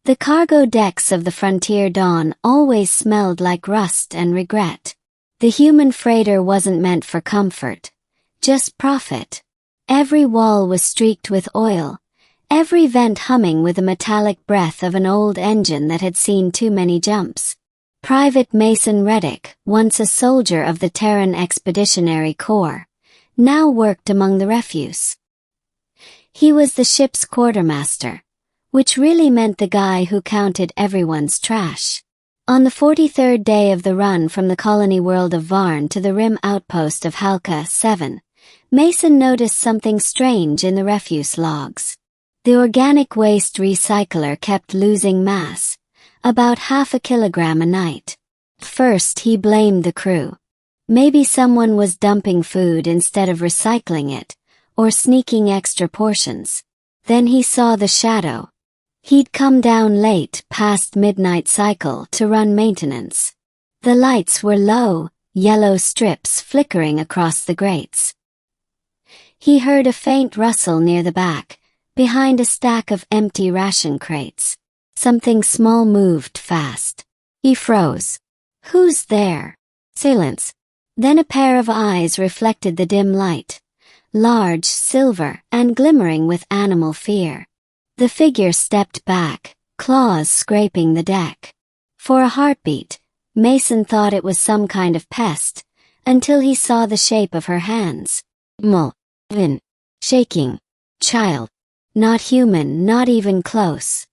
The cargo decks of the Frontier Dawn always smelled like rust and regret. The human freighter wasn't meant for comfort, just profit. Every wall was streaked with oil, every vent humming with the metallic breath of an old engine that had seen too many jumps. Private Mason Reddick, once a soldier of the Terran Expeditionary Corps, now worked among the refuse. He was the ship's quartermaster, which really meant the guy who counted everyone's trash. On the 43rd day of the run from the colony world of Varn to the rim outpost of Halka 7, Mason noticed something strange in the refuse logs. The organic waste recycler kept losing mass, about half a kilogram a night. First he blamed the crew. Maybe someone was dumping food instead of recycling it, or sneaking extra portions. Then he saw the shadow. He'd come down late past midnight cycle to run maintenance. The lights were low, yellow strips flickering across the grates. He heard a faint rustle near the back, behind a stack of empty ration crates. Something small moved fast. He froze. "Who's there?" Silence. Then a pair of eyes reflected the dim light, large, silver, and glimmering with animal fear. The figure stepped back, claws scraping the deck. For a heartbeat, Mason thought it was some kind of pest, until he saw the shape of her hands. Shaking. Child. Not human, not even close.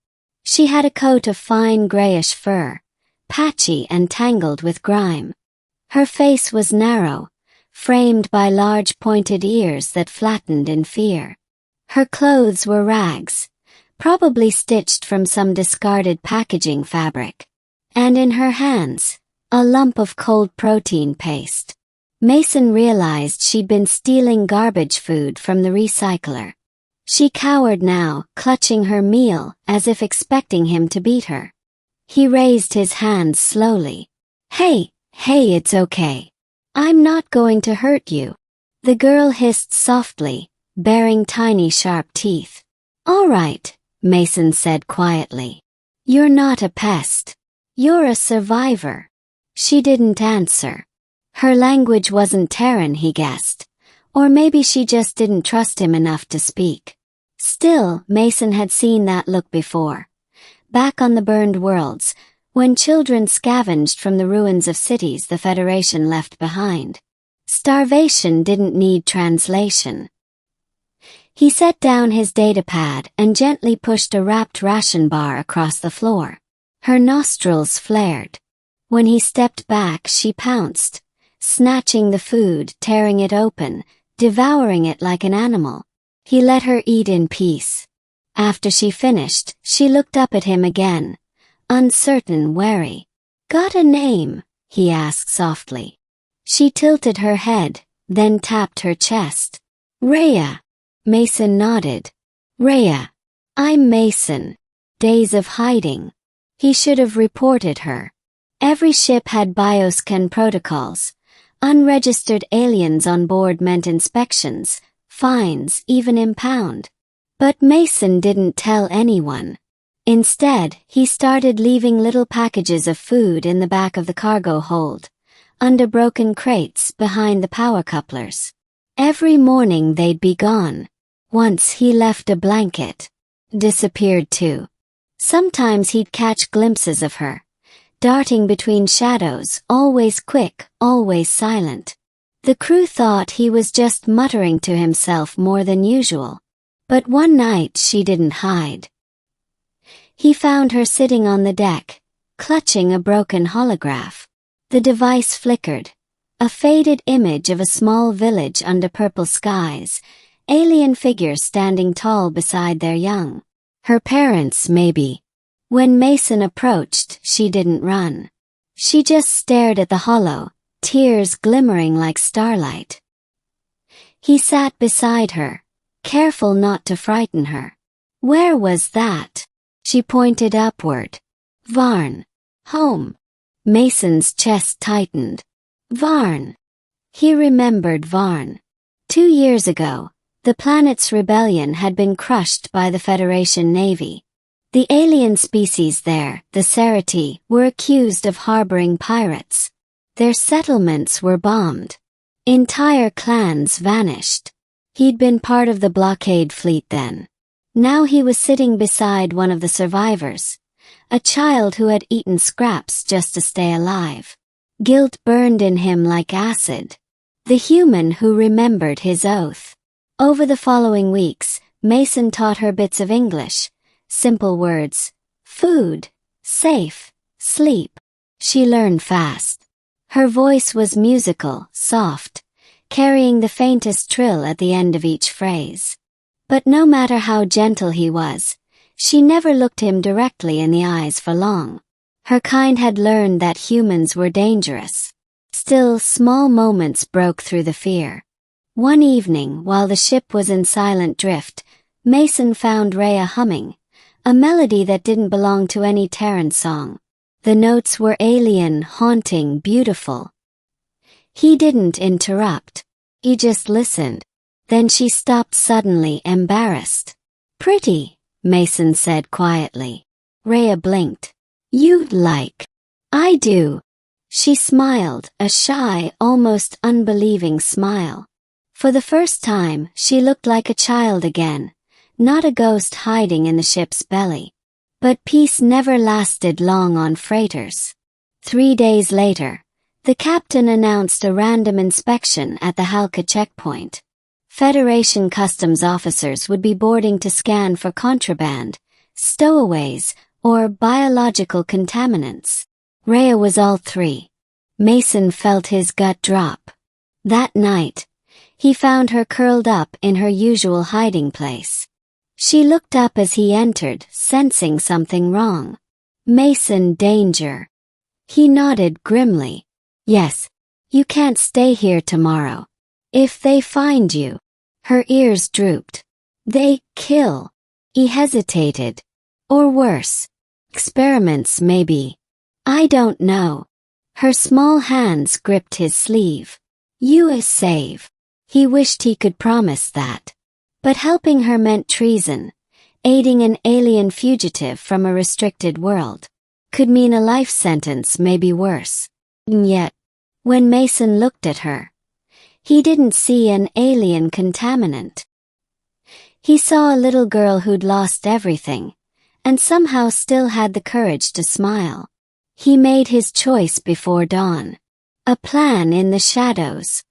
She had a coat of fine grayish fur, patchy and tangled with grime. Her face was narrow, framed by large pointed ears that flattened in fear. Her clothes were rags, probably stitched from some discarded packaging fabric. And in her hands, a lump of cold protein paste. Mason realized she'd been stealing garbage food from the recycler. She cowered now, clutching her meal as if expecting him to beat her. He raised his hands slowly. Hey, it's okay. I'm not going to hurt you." The girl hissed softly, baring tiny sharp teeth. "All right," Mason said quietly. "You're not a pest. You're a survivor." She didn't answer. Her language wasn't Terran, he guessed. Or maybe she just didn't trust him enough to speak. Still, Mason had seen that look before. Back on the burned worlds, when children scavenged from the ruins of cities the Federation left behind. Starvation didn't need translation. He set down his datapad and gently pushed a wrapped ration bar across the floor. Her nostrils flared. When he stepped back, she pounced, snatching the food, tearing it open, devouring it like an animal. He let her eat in peace. After she finished, she looked up at him again, uncertain, wary. "Got a name?" he asked softly. She tilted her head, then tapped her chest. "Rhea." Mason nodded. "Rhea. I'm Mason." Days of hiding. He should have reported her. Every ship had bioscan protocols. Unregistered aliens on board meant inspections, fines, even impound. But Mason didn't tell anyone. Instead, he started leaving little packages of food in the back of the cargo hold, under broken crates behind the power couplers. Every morning they'd be gone. Once he left a blanket. Disappeared too. Sometimes he'd catch glimpses of her, darting between shadows, always quick, always silent. The crew thought he was just muttering to himself more than usual. But one night she didn't hide. He found her sitting on the deck, clutching a broken holograph. The device flickered. A faded image of a small village under purple skies, alien figures standing tall beside their young. Her parents, maybe. When Mason approached, she didn't run. She just stared at the hollow, tears glimmering like starlight. He sat beside her, careful not to frighten her. "Where was that?" She pointed upward. "Varn. Home." Mason's chest tightened. Varn. He remembered Varn. 2 years ago, the planet's rebellion had been crushed by the Federation Navy. The alien species there, the Cerati, were accused of harboring pirates. Their settlements were bombed. Entire clans vanished. He'd been part of the blockade fleet then. Now he was sitting beside one of the survivors, a child who had eaten scraps just to stay alive. Guilt burned in him like acid. The human who remembered his oath. Over the following weeks, Mason taught her bits of English. Simple words. Food, safe, sleep. She learned fast. Her voice was musical, soft, carrying the faintest trill at the end of each phrase. But no matter how gentle he was, she never looked him directly in the eyes for long. Her kind had learned that humans were dangerous. Still, small moments broke through the fear. One evening, while the ship was in silent drift, Mason found Rhea humming, a melody that didn't belong to any Terran song. The notes were alien, haunting, beautiful. He didn't interrupt. He just listened. Then she stopped suddenly, embarrassed. "Pretty," Mason said quietly. Rhea blinked. "You'd like." "I do." She smiled, a shy, almost unbelieving smile. For the first time, she looked like a child again, not a ghost hiding in the ship's belly. But peace never lasted long on freighters. 3 days later, the captain announced a random inspection at the Halka checkpoint. Federation customs officers would be boarding to scan for contraband, stowaways, or biological contaminants. Rhea was all three. Mason felt his gut drop. That night, he found her curled up in her usual hiding place. She looked up as he entered, sensing something wrong. "Mason, danger." He nodded grimly. "Yes, you can't stay here tomorrow. If they find you." Her ears drooped. "They kill." He hesitated. "Or worse. Experiments, maybe. I don't know." Her small hands gripped his sleeve. "You is safe." He wished he could promise that. But helping her meant treason. Aiding an alien fugitive from a restricted world could mean a life sentence, maybe worse. And yet, when Mason looked at her, he didn't see an alien contaminant. He saw a little girl who'd lost everything, and somehow still had the courage to smile. He made his choice before dawn. A plan in the shadows.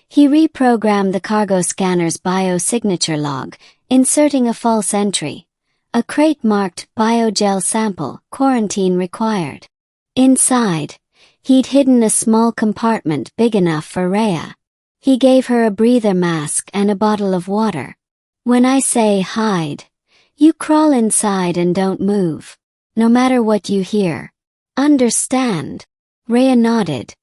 He reprogrammed the cargo scanner's biosignature log, inserting a false entry. A crate marked biogel sample, quarantine required. Inside, he'd hidden a small compartment big enough for Rhea. He gave her a breather mask and a bottle of water. "When I say hide, you crawl inside and don't move. No matter what you hear. Understand?" Rhea nodded.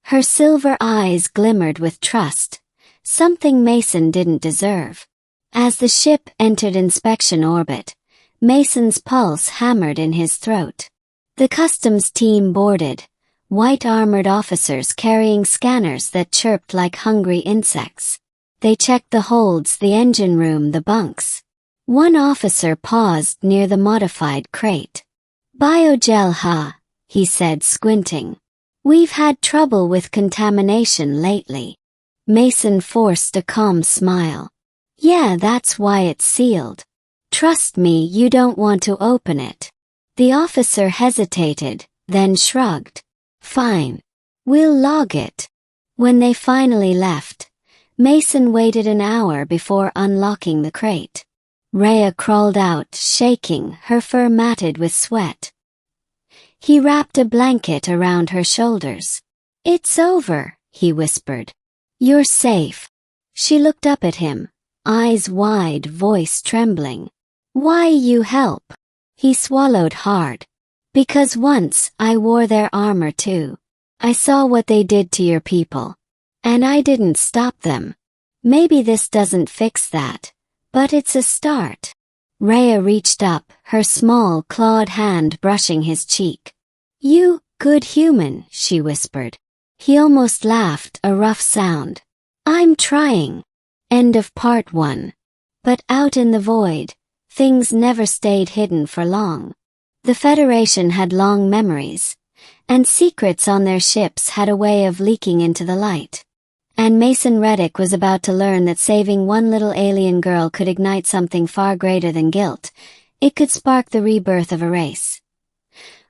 Her silver eyes glimmered with trust, something Mason didn't deserve. As the ship entered inspection orbit, Mason's pulse hammered in his throat. The customs team boarded, white-armored officers carrying scanners that chirped like hungry insects. They checked the holds, the engine room, the bunks. One officer paused near the modified crate. "Biogel, huh?" he said, squinting. "We've had trouble with contamination lately." Mason forced a calm smile. "Yeah, that's why it's sealed. Trust me, you don't want to open it." The officer hesitated, then shrugged. "Fine. We'll log it." When they finally left, Mason waited an hour before unlocking the crate. Rhea crawled out, shaking, her fur matted with sweat. He wrapped a blanket around her shoulders. "It's over," he whispered. "You're safe." She looked up at him, eyes wide, voice trembling. "Why you help?" He swallowed hard. "Because once I wore their armor too. I saw what they did to your people. And I didn't stop them. Maybe this doesn't fix that, but it's a start." Rhea reached up, her small, clawed hand brushing his cheek. "You, good human," she whispered. He almost laughed, a rough sound. "I'm trying." End of part 1. But out in the void, things never stayed hidden for long. The Federation had long memories, and secrets on their ships had a way of leaking into the light. And Mason Reddick was about to learn that saving one little alien girl could ignite something far greater than guilt. It could spark the rebirth of a race.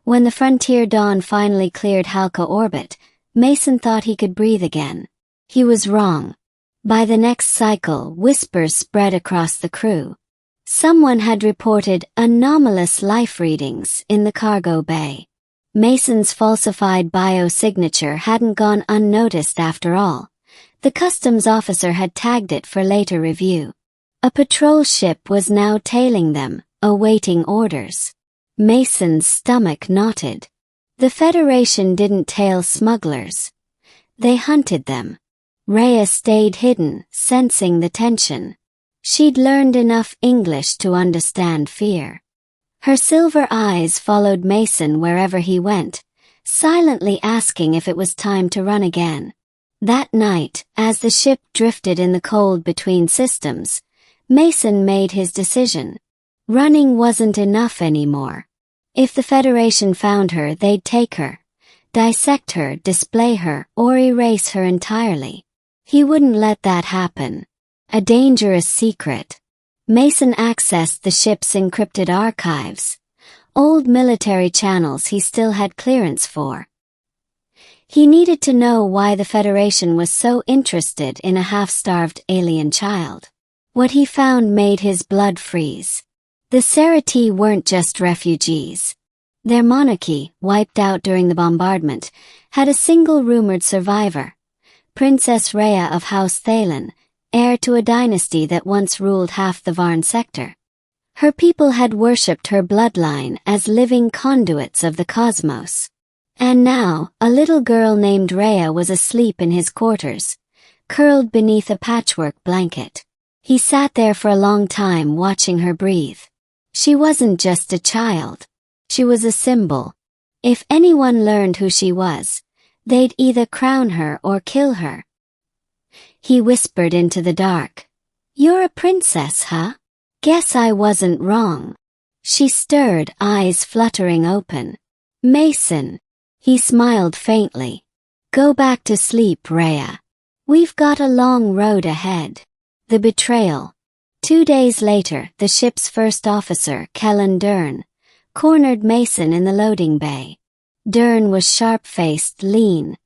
When the Frontier Dawn finally cleared Halka orbit, Mason thought he could breathe again. He was wrong. By the next cycle, whispers spread across the crew. Someone had reported anomalous life readings in the cargo bay. Mason's falsified biosignature hadn't gone unnoticed after all. The customs officer had tagged it for later review. A patrol ship was now tailing them, awaiting orders. Mason's stomach knotted. The Federation didn't tail smugglers. They hunted them. Rhea stayed hidden, sensing the tension. She'd learned enough English to understand fear. Her silver eyes followed Mason wherever he went, silently asking if it was time to run again. That night, as the ship drifted in the cold between systems, Mason made his decision. Running wasn't enough anymore. If the Federation found her, they'd take her, dissect her, display her, or erase her entirely. He wouldn't let that happen. A dangerous secret. Mason accessed the ship's encrypted archives, old military channels he still had clearance for. He needed to know why the Federation was so interested in a half-starved alien child. What he found made his blood freeze. The Serati weren't just refugees. Their monarchy, wiped out during the bombardment, had a single rumored survivor, Princess Rhea of House Thalen, heir to a dynasty that once ruled half the Varn sector. Her people had worshipped her bloodline as living conduits of the cosmos. And now, a little girl named Rhea was asleep in his quarters, curled beneath a patchwork blanket. He sat there for a long time watching her breathe. She wasn't just a child. She was a symbol. If anyone learned who she was, they'd either crown her or kill her. He whispered into the dark. "You're a princess, huh? Guess I wasn't wrong." She stirred, eyes fluttering open. "Mason." He smiled faintly. "Go back to sleep, Rhea. We've got a long road ahead." The betrayal. 2 days later, the ship's first officer, Kellen Dern, cornered Mason in the loading bay. Dern was sharp-faced, lean,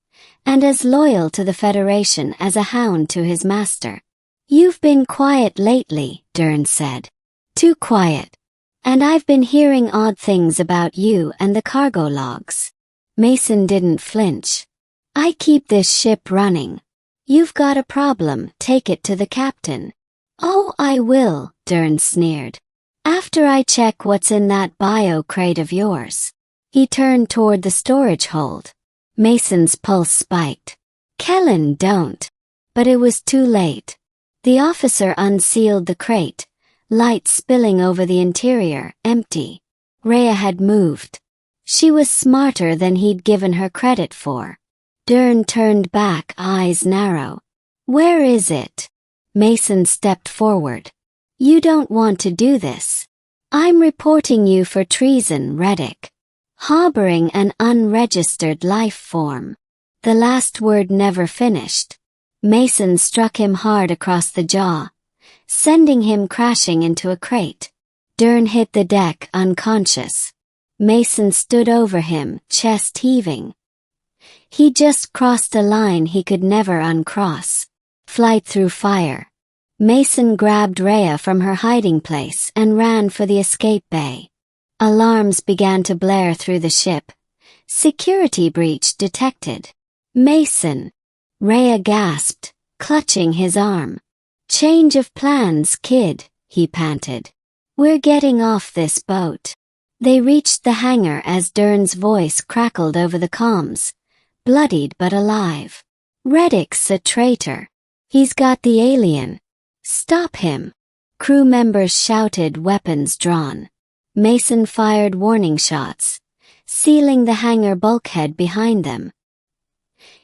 and as loyal to the Federation as a hound to his master. "You've been quiet lately," Dern said. "Too quiet. And I've been hearing odd things about you and the cargo logs." Mason didn't flinch. "I keep this ship running. You've got a problem, take it to the captain." "Oh, I will," Dern sneered. "After I check what's in that bio crate of yours." He turned toward the storage hold. Mason's pulse spiked. "Kellen, don't." But it was too late. The officer unsealed the crate, light spilling over the interior, empty. Rhea had moved. She was smarter than he'd given her credit for. Dern turned back, eyes narrow. "Where is it?" Mason stepped forward. "You don't want to do this. I'm reporting you for treason, Reddick. Harboring an unregistered life form." The last word never finished. Mason struck him hard across the jaw, sending him crashing into a crate. Dern hit the deck, unconscious. Mason stood over him, chest heaving. He just crossed a line he could never uncross. Flight through fire. Mason grabbed Rhea from her hiding place and ran for the escape bay. Alarms began to blare through the ship. Security breach detected. "Mason!" Rhea gasped, clutching his arm. "Change of plans, kid," he panted. "We're getting off this boat." They reached the hangar as Dern's voice crackled over the comms, bloodied but alive. "Reddick's a traitor. He's got the alien. Stop him." Crew members shouted, weapons drawn. Mason fired warning shots, sealing the hangar bulkhead behind them.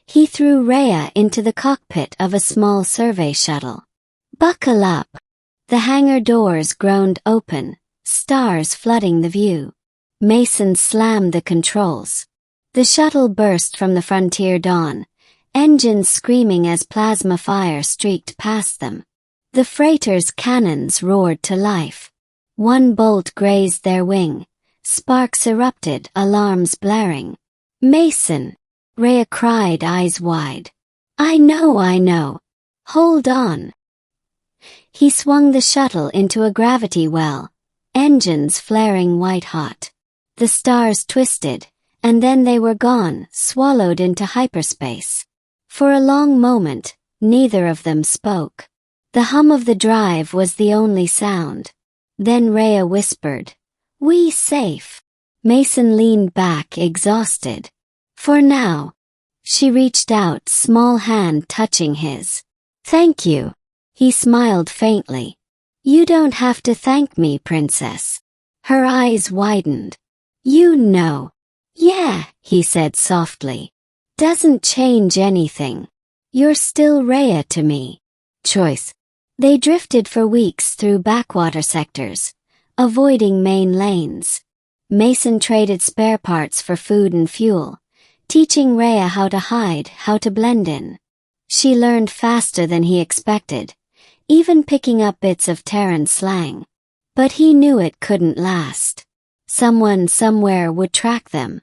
He threw Rhea into the cockpit of a small survey shuttle. "Buckle up." The hangar doors groaned open, stars flooding the view. Mason slammed the controls. The shuttle burst from the frontier dawn, engines screaming as plasma fire streaked past them. The freighter's cannons roared to life. One bolt grazed their wing. Sparks erupted, alarms blaring. "Mason!" Rhea cried, eyes wide. I know. Hold on." He swung the shuttle into a gravity well, engines flaring white-hot. The stars twisted, and then they were gone, swallowed into hyperspace. For a long moment, neither of them spoke. The hum of the drive was the only sound. Then Rhea whispered, "We safe." Mason leaned back, exhausted. "For now." She reached out, small hand touching his. "Thank you." He smiled faintly. "You don't have to thank me, princess." Her eyes widened. "You know." "Yeah," he said softly. "Doesn't change anything. You're still Rhea to me." Choice. They drifted for weeks through backwater sectors, avoiding main lanes. Mason traded spare parts for food and fuel, teaching Rhea how to hide, how to blend in. She learned faster than he expected, even picking up bits of Terran slang. But he knew it couldn't last. Someone somewhere would track them.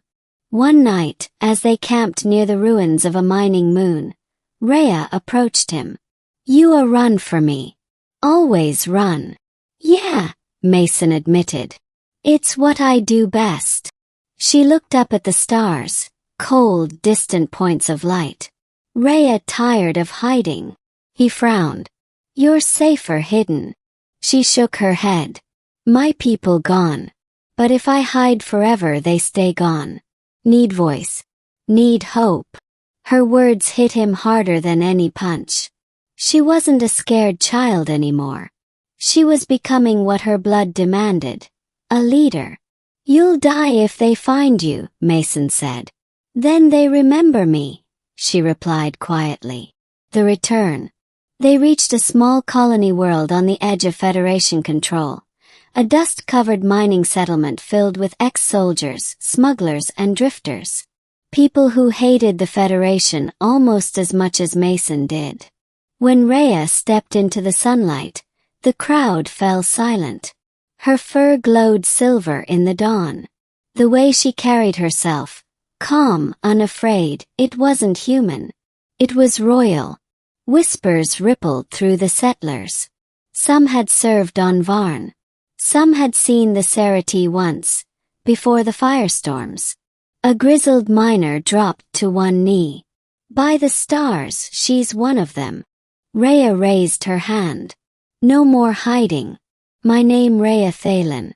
One night, as they camped near the ruins of a mining moon, Rhea approached him. "You run for me. Always run." "Yeah," Mason admitted. "It's what I do best." She looked up at the stars, cold, distant points of light. Rhea tired of hiding. He frowned. "You're safer hidden." She shook her head. "My people gone. But if I hide forever, they stay gone. Need voice. Need hope." Her words hit him harder than any punch. She wasn't a scared child anymore. She was becoming what her blood demanded, a leader. "You'll die if they find you," Mason said. "Then they remember me," she replied quietly. The return. They reached a small colony world on the edge of Federation control, a dust-covered mining settlement filled with ex-soldiers, smugglers, and drifters. People who hated the Federation almost as much as Mason did. When Rhea stepped into the sunlight, the crowd fell silent. Her fur glowed silver in the dawn. The way she carried herself, calm, unafraid, it wasn't human. It was royal. Whispers rippled through the settlers. Some had served on Varn. Some had seen the Cerati once, before the firestorms. A grizzled miner dropped to one knee. "By the stars, she's one of them." Rhea raised her hand. "No more hiding. My name Rhea Thalen.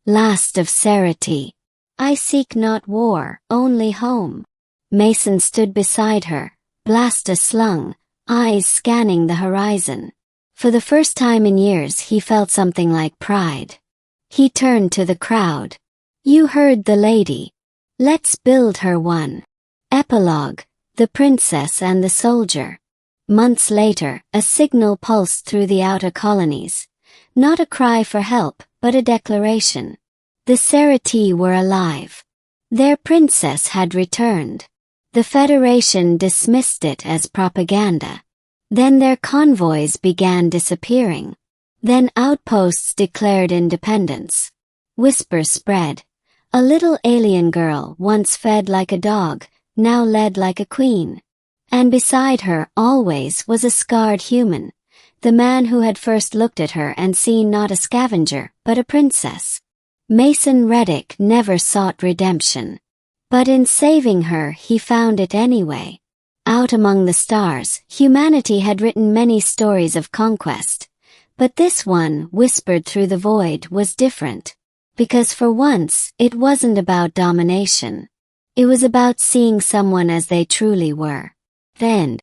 Last of Cerati. I seek not war, only home." Mason stood beside her, blaster slung, eyes scanning the horizon. For the first time in years he felt something like pride. He turned to the crowd. "You heard the lady. Let's build her one." Epilogue: The Princess and the Soldier. Months later, a signal pulsed through the outer colonies. Not a cry for help, but a declaration. The Cerati were alive. Their princess had returned. The Federation dismissed it as propaganda. Then their convoys began disappearing. Then outposts declared independence. Whispers spread. A little alien girl, once fed like a dog, now led like a queen. And beside her, always, was a scarred human, the man who had first looked at her and seen not a scavenger, but a princess. Mason Reddick never sought redemption. But in saving her, he found it anyway. Out among the stars, humanity had written many stories of conquest. But this one, whispered through the void, was different. Because for once, it wasn't about domination. It was about seeing someone as they truly were. Then,